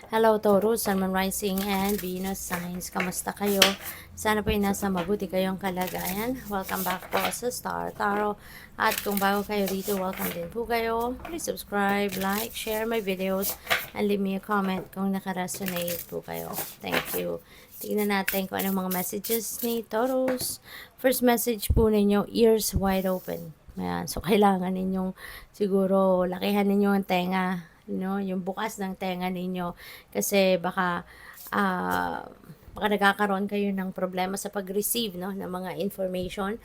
Hello Taurus, Sun, Moon, Rising, and Venus signs. Kamusta kayo? Sana po ay nasa mabuti kayong kalagayan. Welcome back po sa Star Tarot. At kung bago kayo dito, welcome din po kayo. Please subscribe, like, share my videos, and leave me a comment kung nakaresonate po kayo. Thank you. Tignan natin kung anong mga messages ni Taurus. First message po ninyo, ears wide open. Ayan, so kailangan ninyong siguro lakihan ninyo ang tenga, yung bukas ng tenga ninyo kasi baka nagkakaroon kayo ng problema sa pag-receive ng mga information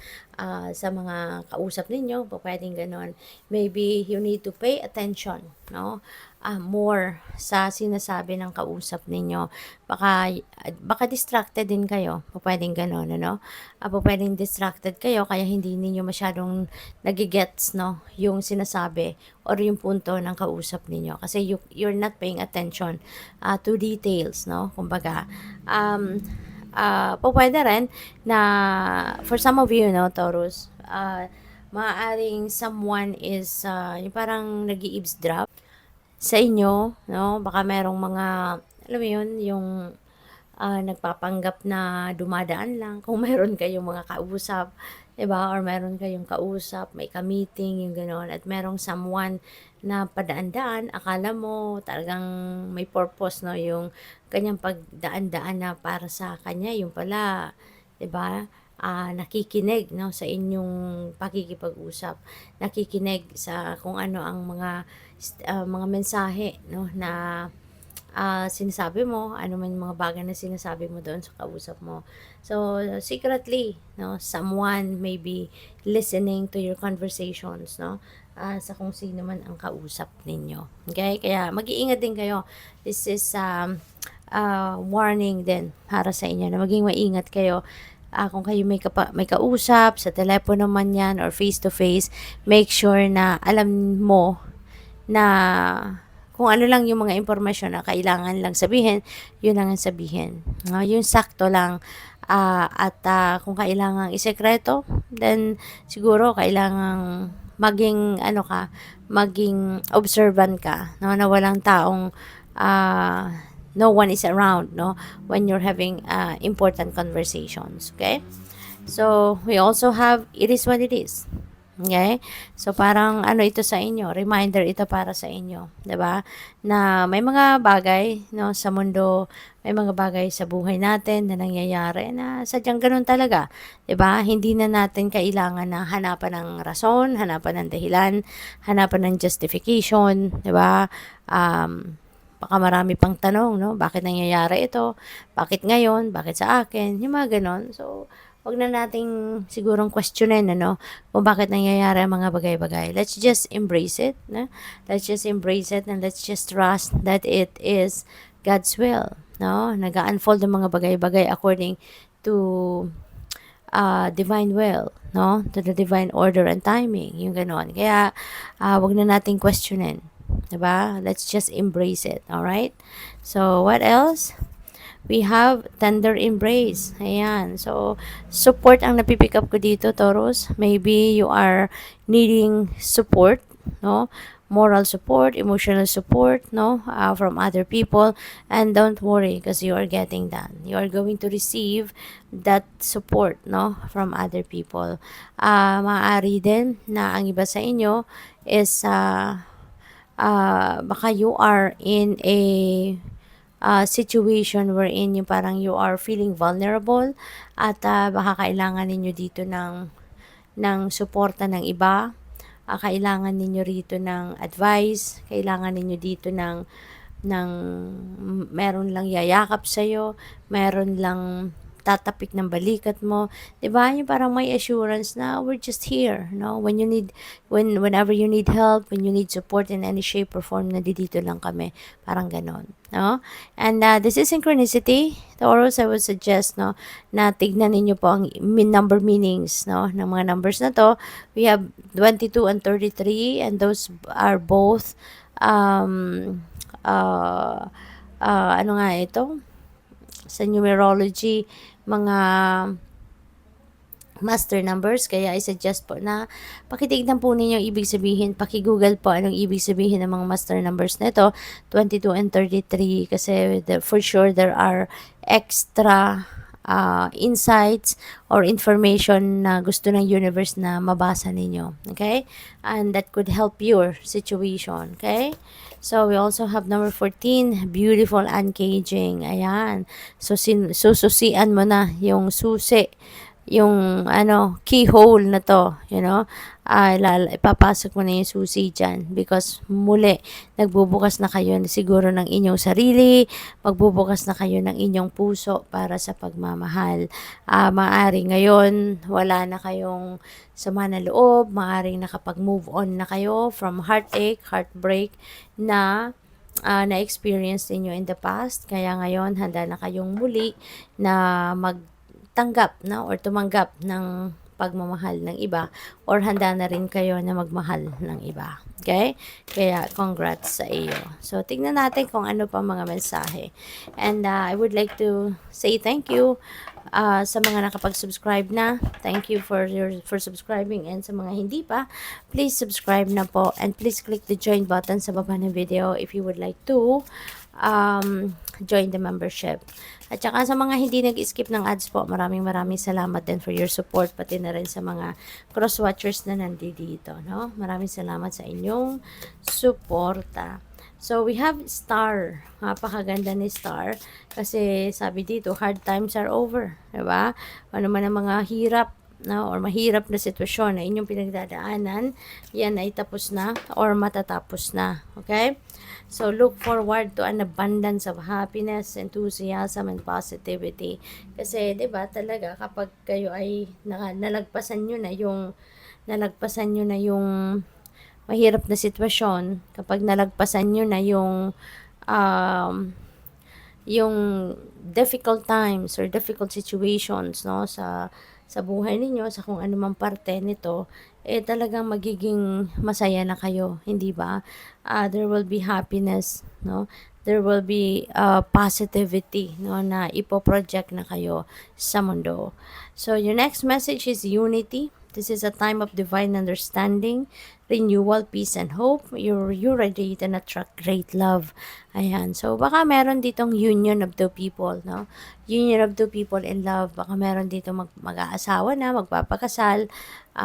sa mga kausap ninyo, pwedeng ganon. Maybe you need to pay attention, more sa sinasabi ng kausap ninyo. Baka distracted din kayo, pwedeng ganon, pwedeng distracted kayo kaya hindi ninyo masyadong nagigets, yung sinasabi or yung punto ng kausap ninyo kasi you're not paying attention to details, kumbaga. Pwede rin na for some of you, Taurus, maaaring someone is yung parang nag-eavesdrop sa inyo, baka merong mga, alam mo yun, yung nagpapanggap na dumadaan lang kung meron kayong mga kausap, diba? Or meron kayong kausap, may ka-meeting, yung gano'n, at merong someone na padaan-daan, akala mo talagang may purpose, yung kanyang pagdaan-daan na para sa kanya, yung pala, diba? Nakikinig, sa inyong pakikipag-usap, nakikinig sa kung ano ang mga mensahe, na sinasabi mo, ano man yung mga bagay na sinasabi mo doon sa kausap mo. So, secretly, someone may be listening to your conversations, sa kung sino man ang kausap ninyo. Okay? Kaya, mag-iingat din kayo. This is warning din para sa inyo na maging maingat kayo. Kung kayo may kausap, sa telepono man yan or face-to-face, make sure na alam mo na kung ano lang yung mga impormasyon na kailangan lang sabihin, yun lang ang sabihin. Yung sakto lang. Kung kailangan isekreto, then siguro kailangan maging observant ka, na walang taong no one is around, when you're having important conversations, okay? So, we also have, it is what it is. Okay? So, parang ito sa inyo, reminder ito para sa inyo, 'di ba? Na may mga bagay, sa mundo, may mga bagay sa buhay natin na nangyayari na sadyang ganun talaga, 'di ba? Hindi na natin kailangan na hanapan ng rason, hanapan ng dahilan, hanapan ng justification, 'di ba? Baka marami pang tanong, Bakit nangyayari ito? Bakit ngayon? Bakit sa akin? Yung mga ganon. So, wag na nating sigurong questionin, kung bakit nangyayari ang mga bagay-bagay. Let's just embrace it, Let's just embrace it and let's just trust that it is God's will, Nag-unfold ang mga bagay-bagay according to divine will, To the divine order and timing, yung ganon. Kaya, wag na nating questionin, diba? Let's just embrace it, alright? So, what else? We have tender embrace. Ayan. So, support ang napipick up ko dito, Taurus. Maybe you are needing support, moral support, emotional support, from other people. And don't worry because you are getting that. You are going to receive that support, from other people. Maaari din na ang iba sa inyo is baka you are in a situation wherein yung parang you are feeling vulnerable at baka kailangan ninyo dito ng suporta ng iba, kailangan ninyo rito ng advice, kailangan ninyo dito ng meron lang yayakap sa'yo, meron lang tatapik ng balikat mo, 'di ba? Yung parang may assurance na we're just here, whenever you need help, when you need support in any shape or form, nandito lang kami, parang ganon, And this is synchronicity. Taurus, I would suggest, na tignan ninyo po ang number meanings, ng mga numbers na to. We have 22 and 33, and those are both ano nga ito? Sa numerology, mga master numbers. Kaya I suggest po na pakitignan po ninyo ibig sabihin, paki-google po anong ibig sabihin ng mga master numbers na ito, 22 and 33, kasi for sure there are extra insights or information na gusto ng universe na mabasa ninyo. Okay? And that could help your situation. Okay? So, we also have number 14, beautiful uncaging. Ayan. So, sususian mo na yung susi, yung keyhole na to, ipapasok mo na yung susi dyan, because muli nagbubukas na kayo siguro ng inyong sarili, magbubukas na kayo ng inyong puso para sa pagmamahal. Maari ngayon wala na kayong sama na loob, maaring nakapag-move on na kayo from heartache, heartbreak na na-experience niyo in the past. Kaya ngayon handa na kayong muli na magtanggap or tumanggap ng pagmamahal ng iba, or handa na rin kayo na magmahal ng iba. Okay? Kaya congrats sa iyo. So tingnan natin kung ano pa mga mensahe. And I would like to say thank you sa mga nakapag-subscribe na. Thank you for subscribing, and sa mga hindi pa, please subscribe na po, and please click the join button sa baba ng video if you would like to join the membership. At saka sa mga hindi nag-skip ng ads po, maraming salamat din for your support, pati na rin sa mga cross-watchers na nandito, no? Maraming salamat sa inyong suporta. So, we have Star. Napakaganda ni Star. Kasi sabi dito, hard times are over. Diba? Ano man ang mga hirap or mahirap na sitwasyon na inyong pinagdadaanan, yan ay tapos na or matatapos na. Okay? So, look forward to an abundance of happiness, enthusiasm, and positivity. Kasi, di ba, talaga, kapag kayo ay nalagpasan nyo na yung mahirap na sitwasyon, kapag nalagpasan nyo na yung difficult times or difficult situations, no, sa buhay ninyo, sa kung anumang parte nito, talagang magiging masaya na kayo, hindi ba? There will be happiness, no? There will be positivity, no, na ipoproject na kayo sa mundo. So, your next message is unity. This is a time of divine understanding, renewal, peace, and hope. You radiate and attract great love. Ayan. So, baka meron ditong union of two people, no? Union of two people in love. Baka meron dito mag-aasawa na, magpapakasal,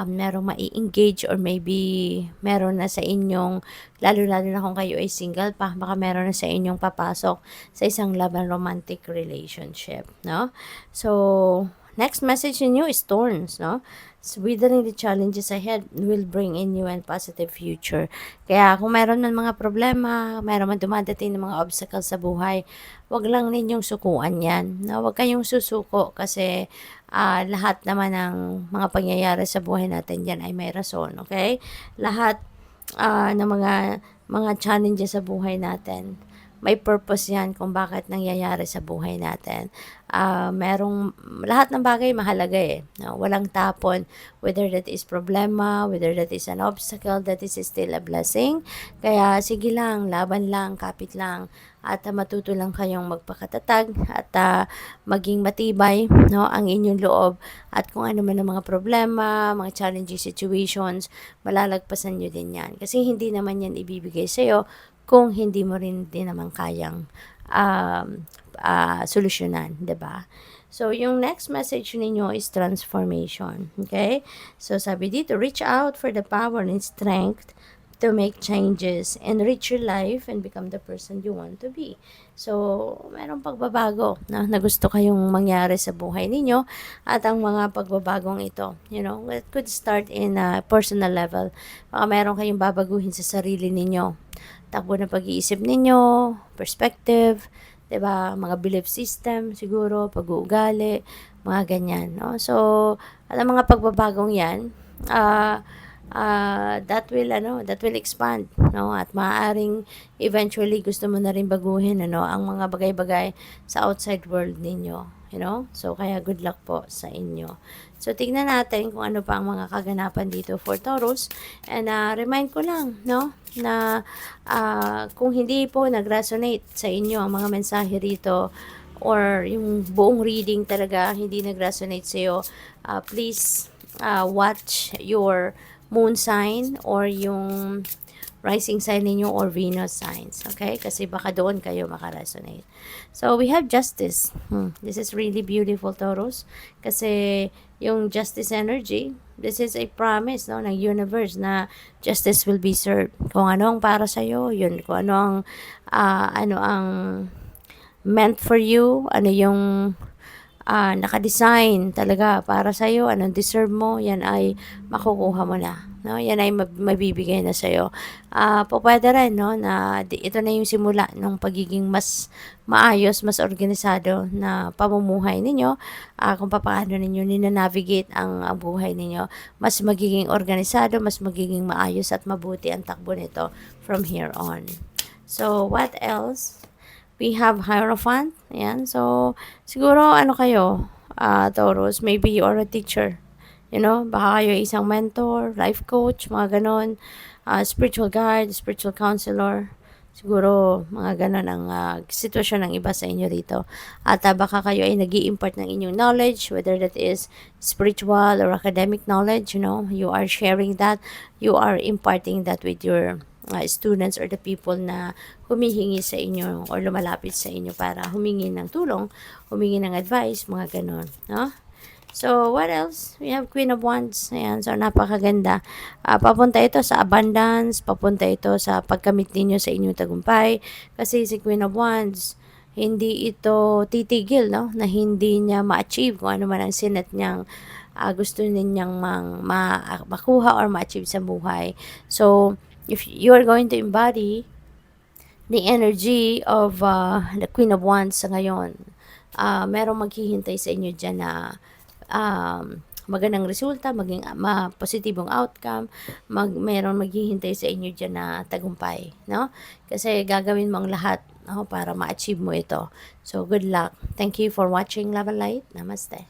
merong mai-engage, or maybe meron na sa inyong, lalo-lalo na kung kayo ay single pa, baka meron na sa inyong papasok sa isang love and romantic relationship, no? So, next message ninyo is thorns, no? So, withering the challenges ahead will bring in new and positive future. Kaya kung meron man mga problema, meron man dumadating ng mga obstacles sa buhay, wag lang ninyong sukuan yan. No? Wag kayong susuko, kasi lahat naman ng mga pangyayari sa buhay natin yan ay may rason. Okay? Lahat ng mga challenges sa buhay natin, may purpose yan kung bakit nangyayari sa buhay natin. Lahat ng bagay mahalaga no? Walang tapon, whether that is problema, whether that is an obstacle, that is still a blessing. Kaya sige lang, laban lang, kapit lang, at matuto lang kayong magpakatatag, at maging matibay, no, ang inyong loob, at kung ano man ang mga problema, mga challenging situations, malalagpasan nyo din yan. Kasi hindi naman yan ibibigay sa'yo kung hindi mo rin din naman kayang solusyonan, 'di ba? So, yung next message ninyo is transformation. Okay? So, sabi dito, reach out for the power and strength to make changes, enrich your life, and become the person you want to be. So, merong pagbabago na gusto kayong mangyari sa buhay ninyo, at ang mga pagbabagong ito, it could start in a personal level. Baka meron kayong babaguhin sa sarili ninyo. Takbo ng pag-iisip ninyo, perspective, 'di ba? Mga belief system siguro, pag-uugali, mga ganyan, no? So, ang mga pagbabagong 'yan, that will expand, no? At maaaring eventually gusto mo na rin baguhin ang mga bagay-bagay sa outside world ninyo, So, kaya good luck po sa inyo. So, tignan natin kung ano pa ang mga kaganapan dito for Taurus. And remind ko lang, no, na kung hindi po nag-resonate sa inyo ang mga mensahe rito, or yung buong reading talaga hindi nag-resonate sa'yo, please watch your moon sign or yung rising sign ninyo or Venus signs. Okay? Kasi baka doon kayo makaresonate. So, we have justice. This is really beautiful, Taurus. Kasi yung justice energy, this is a promise no, ng universe na justice will be served. Kung ano ang para sa'yo, yun. Kung ano ang meant for you, ano yung nakadesign talaga para sa iyo, anong deserve mo, yan ay makukuha mo na. No? Yan ay mabibigay na sa iyo. Pwede rin, no, na ito na yung simula ng pagiging mas maayos, mas organisado na pamumuhay ninyo, kung paano ninyo ninanavigate ang buhay ninyo. Mas magiging organisado, mas magiging maayos at mabuti ang takbo nito from here on. So, what else? We have Hierophant. Ayan. So, siguro, ano kayo, Taurus, maybe you are a teacher. You know, baka kayo isang mentor, life coach, mga ganon, spiritual guide, spiritual counselor. Siguro, mga ganon ang sitwasyon ng iba sa inyo dito. At baka kayo ay nag-i-impart ng inyong knowledge, whether that is spiritual or academic knowledge, you know, you are sharing that, you are imparting that with your students or the people na humihingi sa inyo or lumalapit sa inyo para humingi ng tulong, humingi ng advice, mga ganon. No? So, what else? We have Queen of Wands. Ayan, so napakaganda. Papunta ito sa abundance, papunta ito sa pagkamit ninyo sa inyong tagumpay. Kasi si Queen of Wands, hindi ito titigil, no? Na hindi niya ma-achieve kung ano man ang sinet niyang gusto ninyang makuha or ma-achieve sa buhay. So, if you are going to embody the energy of the Queen of Wands sa ngayon, merong maghihintay sa inyo dyan na magandang resulta, maging positibong outcome, meron maghihintay sa inyo dyan na tagumpay, no? Kasi gagawin mo ang lahat, no, para ma-achieve mo ito. So, good luck. Thank you for watching Love and Light. Namaste.